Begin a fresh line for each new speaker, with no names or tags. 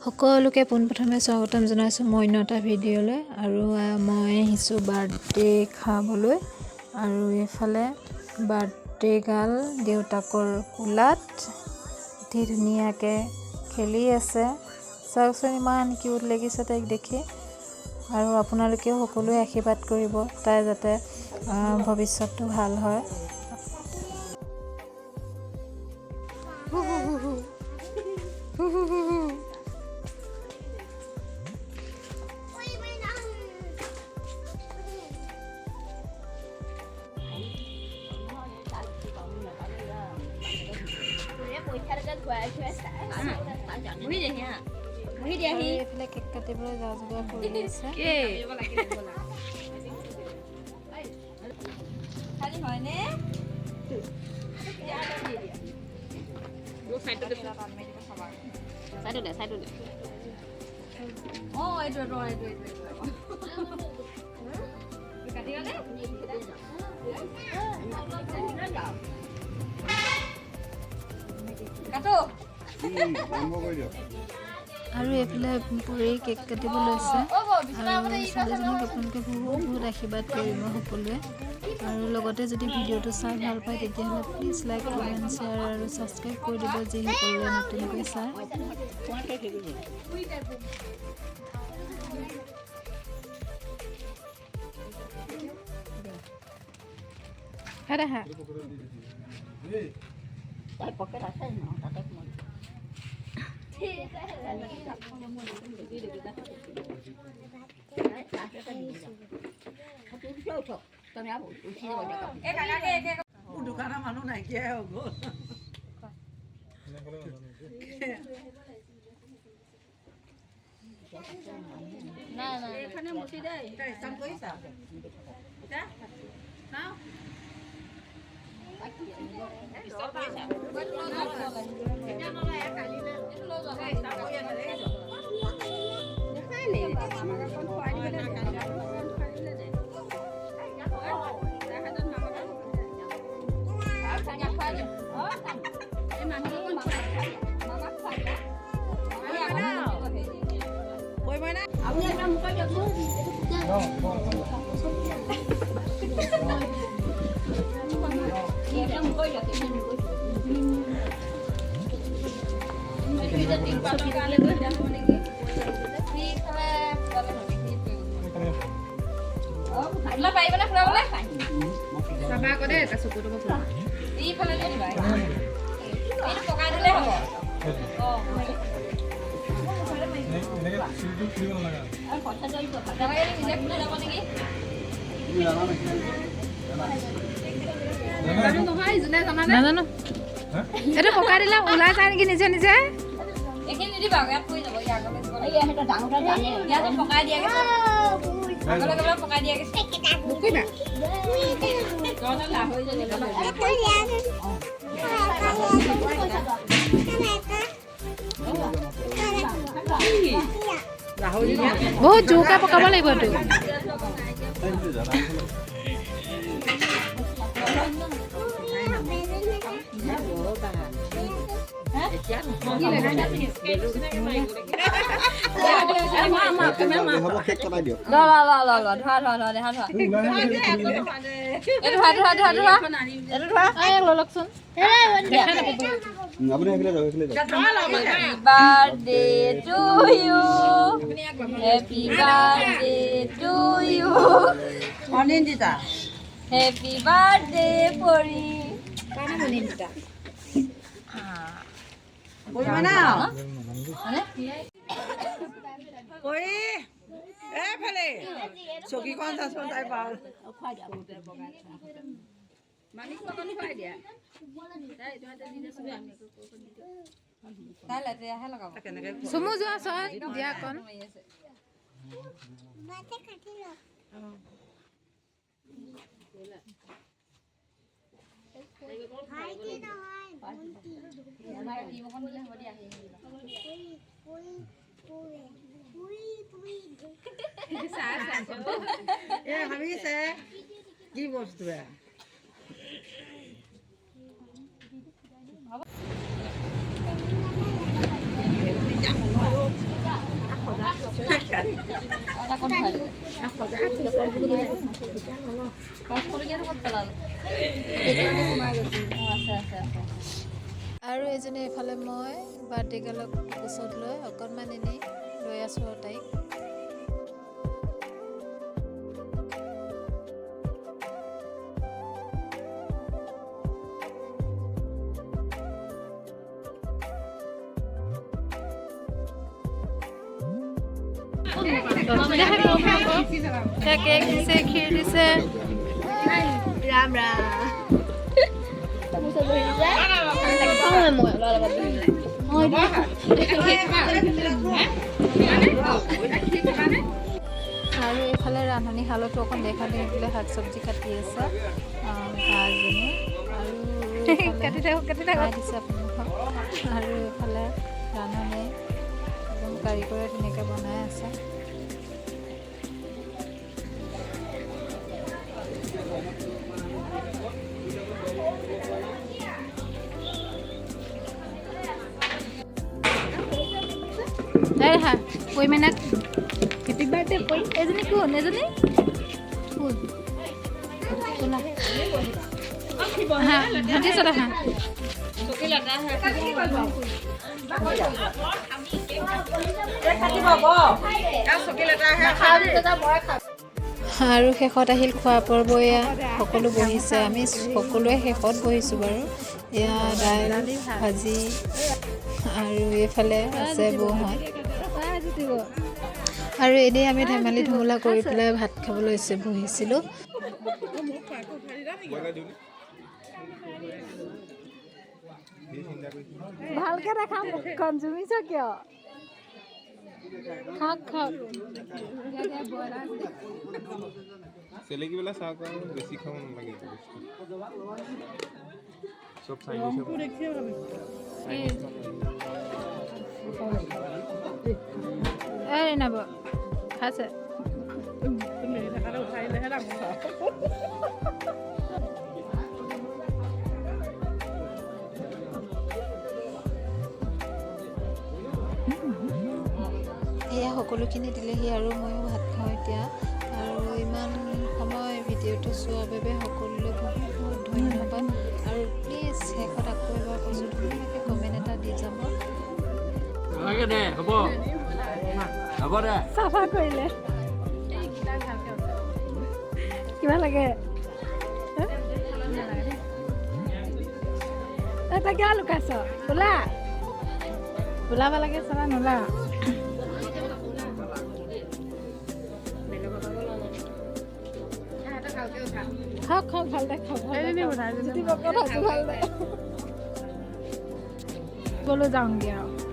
সকলোকে পোনপ্ৰথমে স্বাগতম জনাইছোঁ মই এটা ভিডিঅ'লৈ আৰু মই আহিছোঁ বাৰ্থডে খাবলৈ আৰু এইফালে বাৰ্থডে গাল দেউতাকৰ কোলাত অতি ধুনীয়াকৈ খেলি আছে চাওকচোন ইমান কিউট লাগিছে তাইক দেখি আৰু আপোনালোকেও সকলোৱে আশীৰ্বাদ কৰিব তাই যাতে ভৱিষ্যতটো ভাল হয় এইফালে কেক কাটিবলৈ যা যোগাৰ কৰি আছে আৰু এইফালে পৰি কেক কাটিব লৈছে আৰু ছোৱালীজনীক আপোনালোকে বহুত আশীৰ্বাদ কৰিব সকলোৱে আৰু লগতে যদি ভিডিঅ'টো চাই ভাল পায় তেতিয়াহ'লে প্লিজ লাইক কমেণ্ট শ্বেয়াৰ আৰু ছাবস্ক্ৰাইব কৰি দিব যি সকলোৱে নতুনকৈ চায়
দোকানৰ মানুহ নাইকিয়াই হৈ গ'ল নাজানো এইটো পকাই দিলে ওলাই যায় নেকি নিজে নিজে বহুত জোৰকৈ পকাব লাগিব এইটো Happy birthday Pori. Pori mana? Pori, Pori. Soki kon tas kon tai pal. Manis makan apa dia? Semua jual soal dia kon. ভাবিছে কি বস্তু
আৰু এজনী এফালে মই বাৰ্থডে গাৰ্লক কোচত লৈ অকণমান এনেই লৈ আছোঁ আৰু তাইক। কেক দিছে, ক্ষীৰ দিছে।
ৰাম ৰাম
আৰু এইফালে ৰান্ধনীশালতো অকণ দেখা দিবলৈ শাক চব্জি কাটি আছে বাজনী আৰু দিছে আপোনালোকক। আৰু এইফালে ৰান্ধনী একদম কাৰিকৰে ধুনীয়াকৈ বনাই আছে। হা কৈ মানে হেপী বাৰ্থডে কৈ এজনী কোন এজনী কোন কোনা হা হাতি চলা হা আৰু শেষত আহিল খোৱা পৰ্ব। এয়া সকলো বহিছে, আমি সকলোৱে শেষত বহিছোঁ বাৰু। এয়া দাইল ভাজি আৰু এইফালে আছে বৌহঁত। আৰু এনেই আমি ধেমালি ধুমুলা কৰি পেলাই ভাত খাবলৈ বহিছিলোঁ। ভালকে দেখা মুখখন জুমিছ কিয়? খাওক খাওক।
চেলেকিবেলা চাহ খোৱা বেছি খাব নালাগে। চব
এই নাব খাইছে এয়া সকলোখিনি দিলেহি আৰু ময়ো ভাত খাওঁ এতিয়া। আৰু ইমান সময় ভিডিঅ'টো চোৱাৰ বাবে সকলোলৈ বহুত বহুত ধন্যবাদ। আৰু প্লিজ শেষত আকৌ এবাৰ কৈছোঁ, ধুনীয়াকৈ কমেণ্ট এটা দি যাব। চাফা কৰিলে কিবা লাগে তই কিয় লুকাইছ? ওলা ওলাব লাগে চালা নোলা। খাওক খাওক ভাল দে খাওক ভাল দে গ'লো যাওঁগৈ আৰু।